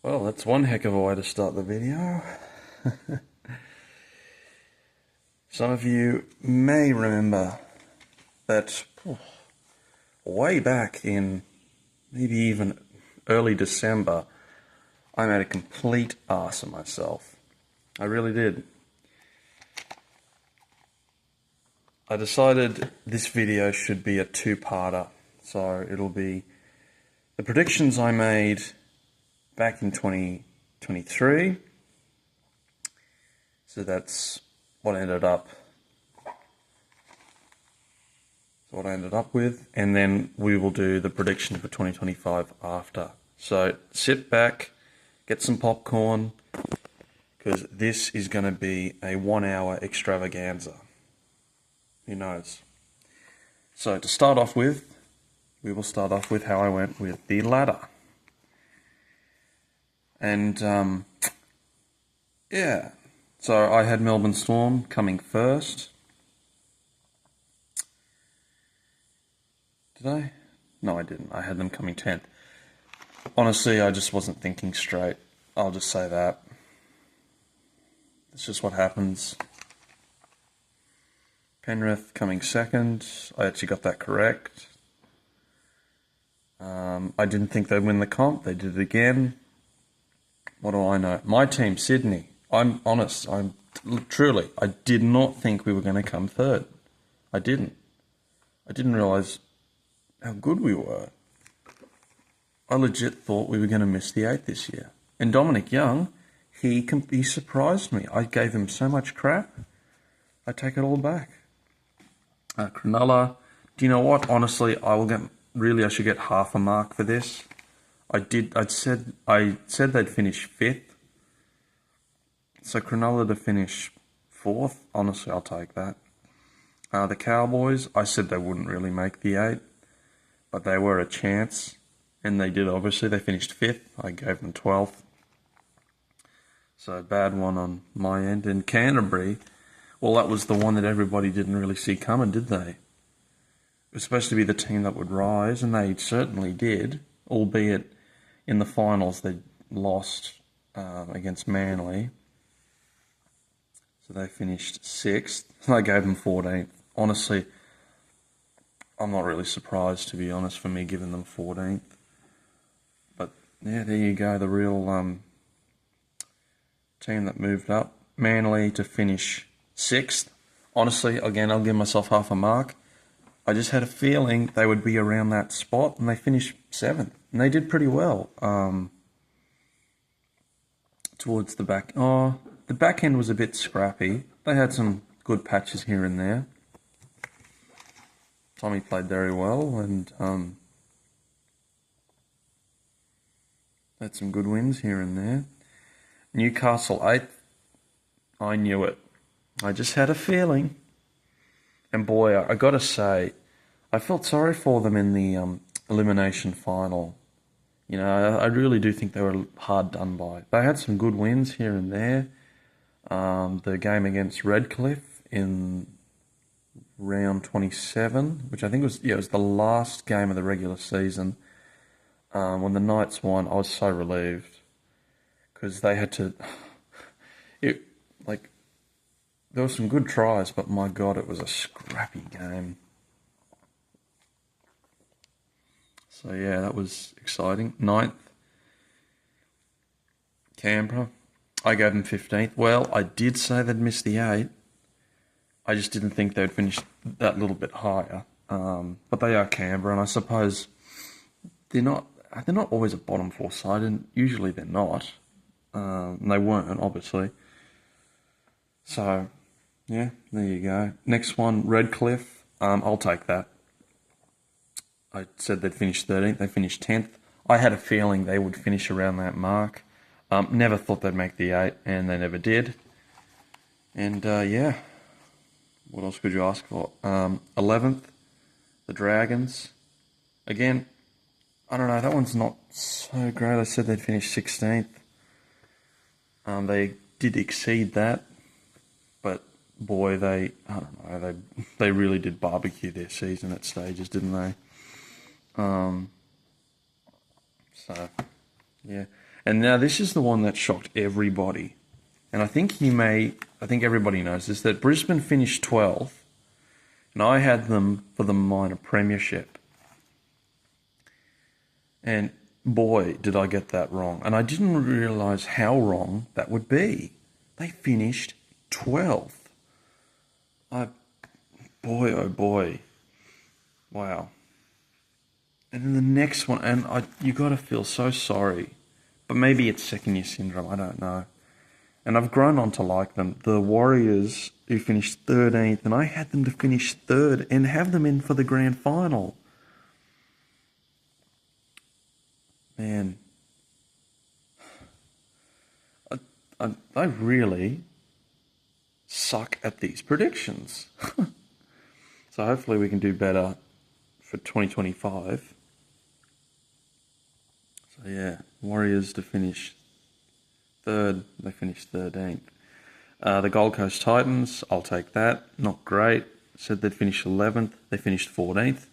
Well, that's one heck of a way to start the video. Some of you may remember that way back in maybe even early December, I made a complete ass of myself. I really did. I decided this video should be a two-parter. So it'll be the predictions I made back in 2023. So that's what I ended up with, and then we will do the prediction for 2025 after. So sit back, get some popcorn, because this is going to be a 1 hour extravaganza. Who knows? So to start off with, we will start off with how I went with the ladder. And yeah, so I had Melbourne Storm coming first. Did I? No, I didn't. I had them coming 10th. Honestly, I just wasn't thinking straight. I'll just say that. It's just what happens. Penrith coming second. I actually got that correct. I didn't think they'd win the comp. They did it again. What do I know? My team, Sydney. I'm honest. I did not think we were going to come third. I didn't realise how good we were. I legit thought we were going to miss the 8 this year. And Dominic Young, he surprised me. I gave him so much crap. I take it all back. Cronulla, do you know what? Honestly, I should get half a mark for this. I said they'd finish 5th. So Cronulla to finish 4th, honestly, I'll take that. The Cowboys, I said they wouldn't really make the 8, but they were a chance, and they did, obviously. They finished 5th. I gave them 12th. So bad one on my end. And Canterbury, well, that was the one that everybody didn't really see coming, did they? It was supposed to be the team that would rise, and they certainly did, albeit in the finals they lost against Manly. So they finished 6th. I gave them 14th. Honestly, I'm not really surprised, to be honest, for me giving them 14th. But yeah, there you go, the real team that moved up. Manly to finish 6th. Honestly, again, I'll give myself half a mark. I just had a feeling they would be around that spot, and they finished 7th. And they did pretty well towards the back. The back end was a bit scrappy. They had some good patches here and there. Tommy played very well, and had some good wins here and there. Newcastle 8th. I knew it. I just had a feeling. And boy, I got to say, I felt sorry for them in the elimination final. You know, I really do think they were hard done by. They had some good wins here and there. The game against Redcliffe in round 27, which I think was the last game of the regular season. When the Knights won, I was so relieved because they had to. There were some good tries, but my God, it was a scrappy game. So yeah, that was exciting. 9th, Canberra. I gave them 15th. Well, I did say they'd miss the 8. I just didn't think they'd finish that little bit higher. But they are Canberra, and I suppose they're not they're not always a bottom four side, and usually they're not. And they weren't, obviously. So, yeah, there you go. Next one, Redcliffe. I'll take that. I said they'd finish 13th. They finished 10th. I had a feeling they would finish around that mark. Never thought they'd make the 8, and they never did. And, yeah, what else could you ask for? 11th, the Dragons. Again, I don't know, that one's not so great. I said they'd finish 16th. They did exceed that, but boy, I don't know, they really did barbecue their season at stages, didn't they? So, yeah. And now this is the one that shocked everybody. And I think everybody knows this, that Brisbane finished 12th, and I had them for the minor premiership. And boy, did I get that wrong. And I didn't realise how wrong that would be. They finished 12th. Boy, oh boy. Wow. And then the next one, and you got to feel so sorry. But maybe it's second year syndrome, I don't know. And I've grown on to like them. The Warriors, who finished 13th, and I had them to finish 3rd and have them in for the grand final. Man, I really suck at these predictions. So hopefully we can do better for 2025. So yeah, Warriors to finish 3rd, they finished 13th. The Gold Coast Titans, I'll take that. Not great. Said they'd finish 11th, they finished 14th.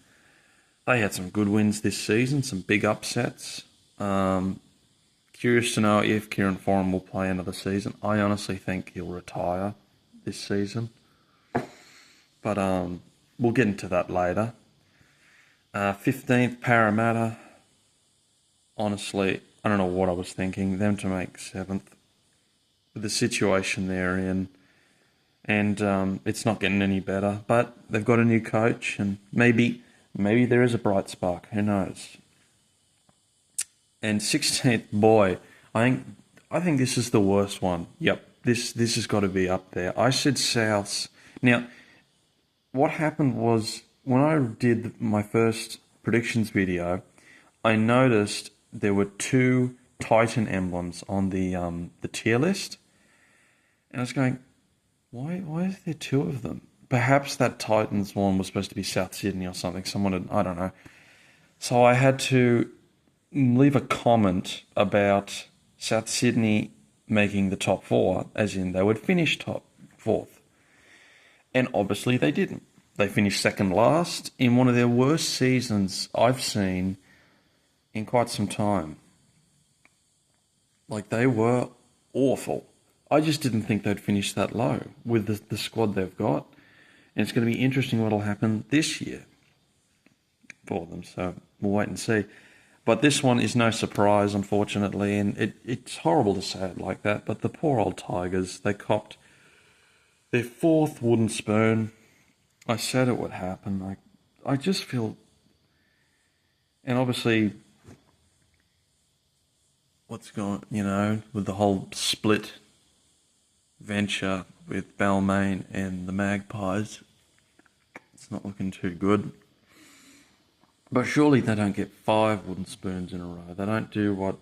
They had some good wins this season, some big upsets. Curious to know if Kieran Foran will play another season. I honestly think he'll retire this season. But we'll get into that later. 15th, Parramatta. Honestly, I don't know what I was thinking. Them to make 7th. With the situation they're in. And it's not getting any better. But they've got a new coach, and maybe there is a bright spark. Who knows? And 16th, boy, I think this is the worst one. Yep, this has got to be up there. I said Souths. Now, what happened was when I did my first predictions video, I noticed there were 2 Titan emblems on the tier list, and I was going, why is there 2 of them? Perhaps that Titans one was supposed to be South Sydney or something. I don't know. So I had to leave a comment about South Sydney making the top 4, as in they would finish top 4th. And obviously they didn't. They finished second last in one of their worst seasons I've seen in quite some time. Like, they were awful. I just didn't think they'd finish that low with the squad they've got. And it's going to be interesting what will happen this year for them. So we'll wait and see. But this one is no surprise, unfortunately. And it's horrible to say it like that. But the poor old Tigers, they copped their 4th wooden spoon. I said it would happen. I just feel... And obviously, what's going... with the whole split venture with Balmain and the Magpies, it's not looking too good. But surely they don't get 5 wooden spoons in a row. They don't do what...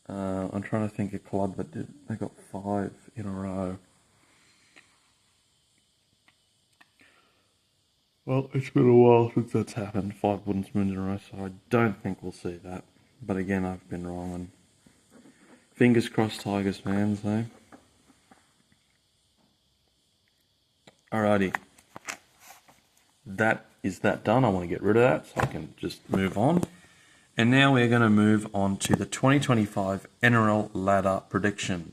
I'm trying to think of a club that did. They got 5 in a row. Well, it's been a while since that's happened. 5 wooden spoons in a row, so I don't think we'll see that. But again, I've been wrong. And fingers crossed, Tigers fans, though. Alrighty. That is that done. I want to get rid of that so I can just move on. And now we're going to move on to the 2025 NRL Ladder prediction.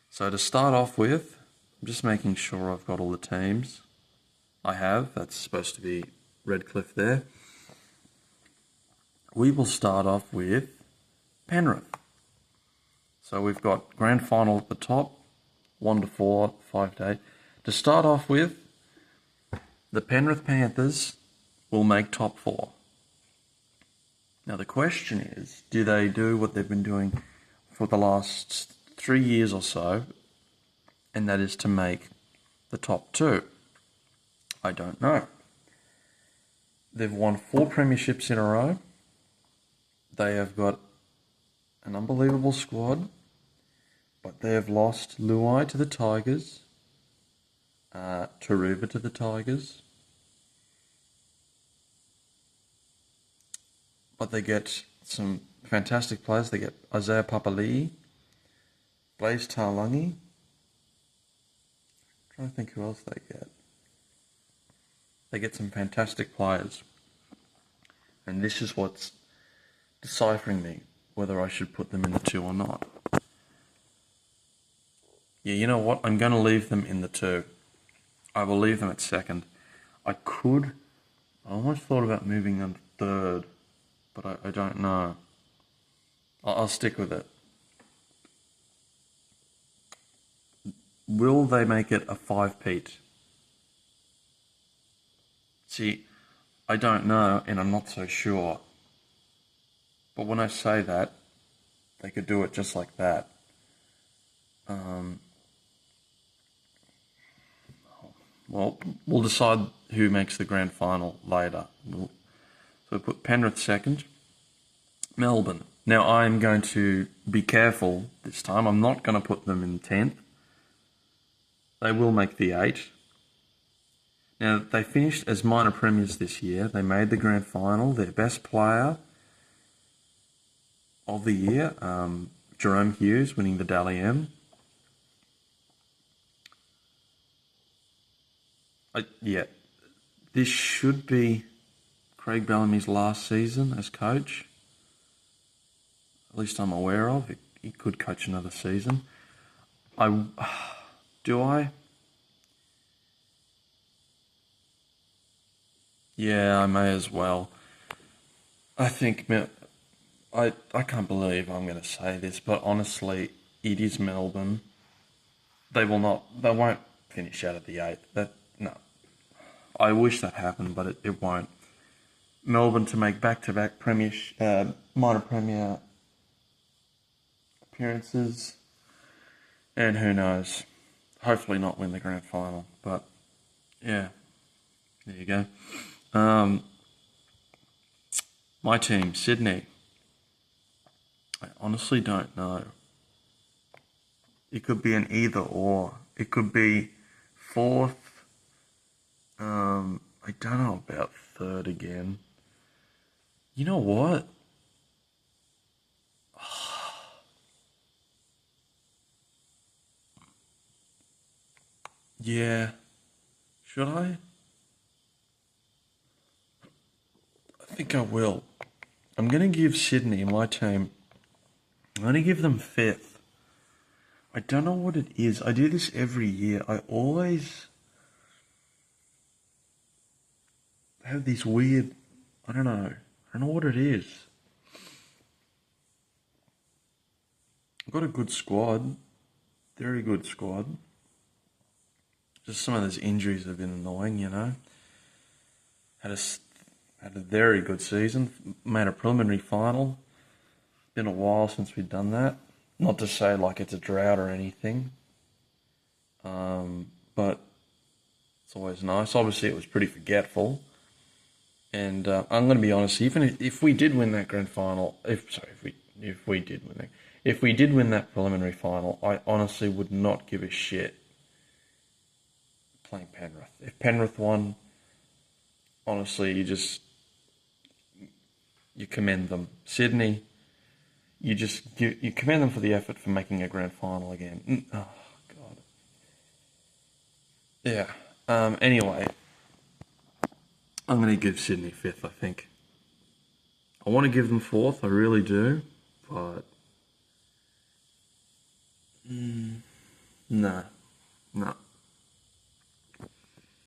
So to start off with, I'm just making sure I've got all the teams I have. That's supposed to be Redcliffe there. We will start off with Penrith. So we've got grand final at the top, 1 to 4, 5 to 8. To start off with, the Penrith Panthers will make top 4. Now the question is, do they do what they've been doing for the last 3 years or so, and that is to make the top 2? I don't know. They've won 4 premierships in a row. They have got an unbelievable squad, but they have lost Luai to the Tigers, Taruva to the Tigers. But they get some fantastic players. They get Isaiah Papali'i, Blaze Taulagi. I'm trying to think who else they get. They get some fantastic players. And this is what's deciphering me, whether I should put them in the 2 or not. Yeah, you know what? I'm going to leave them in the 2. I will leave them at second. I almost thought about moving them third, but I don't know. I'll stick with it. Will they make it a 5-peat? See, I don't know, and I'm not so sure. But when I say that, they could do it just like that. Well, we'll decide who makes the grand final later. So we'll put Penrith second. Melbourne. Now, I'm going to be careful this time. I'm not going to put them in 10th. They will make the 8. Now, they finished as minor premiers this year. They made the grand final. Their best player of the year, Jerome Hughes, winning the Dally M. This should be Craig Bellamy's last season as coach. At least I'm aware of. He could coach another season. Do I? Yeah, I may as well. I think, I can't believe I'm going to say this, but honestly, it is Melbourne. They won't finish out of the 8th. No. I wish that happened, but it won't. Melbourne to make back-to-back minor premier appearances, and who knows, hopefully not win the grand final, but yeah, there you go. My team, Sydney, I honestly don't know. It could be an either or. It could be 4th. I don't know about 3rd again. You know what? Yeah. Should I? I think I will. I'm going to give Sydney, my team, I'm going to give them 5th. I don't know what it is. I do this every year. I always have these weird, I don't know what it is. I've got a good squad. Very good squad. Just some of those injuries have been annoying, you know. Had a very good season. Made a preliminary final. Been a while since we've done that. Not to say like it's a drought or anything. But it's always nice. Obviously, it was pretty forgetful. And I'm going to be honest. Even if we did win that grand final, if we did win that preliminary final, I honestly would not give a shit playing Penrith. If Penrith won, honestly, you commend them. Sydney, you commend them for the effort for making a grand final again. Oh God. Yeah. Anyway, I'm going to give Sydney 5th. I think. I want to give them 4th. I really do, but